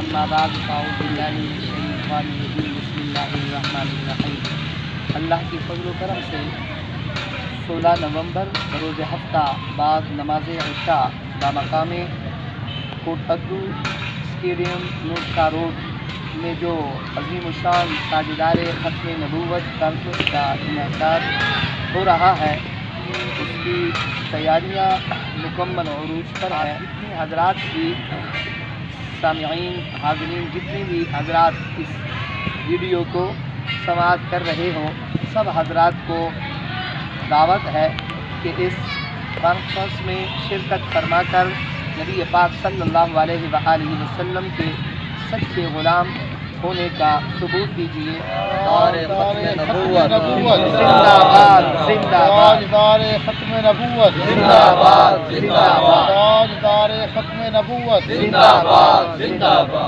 अम्मा बाद अऊज़ु बिल्लाहि मिनश शैतानिर रजीम बिस्मिल्लाहिर रहमानिर रहीम। अल्लाह की फज़ल व करम से 16 नवंबर बरोज़ हफ्ता बाद नमाज इशा बामकाम कोटद्दू स्टेडियम नूरका रोड में जो अज़ीम शान ताजदार ख़त्म नबूवत कॉन्फ्रेंस का इनेकाद हो रहा है, उसकी तैयारियां मुकम्मल उरूज पर है। जितने हज़रात भी सामिईन हाज़रीन, जितने भी हज़रात इस वीडियो को समाअत कर रहे हों, सब हज़रात को दावत है कि इस कॉन्फ्रेंस में शिरकत फरमाकर नबी पाक सल्लल्लाहु अलैहि वसल्लम के सच्चे ग़ुलाम होने का सबूत दीजिए। जिंदाबाद जिंदाबाद खत्म नबूवत जिंदाबाद जिंदाबाद खत्म नबूवत जिंदाबाद जिंदाबाद।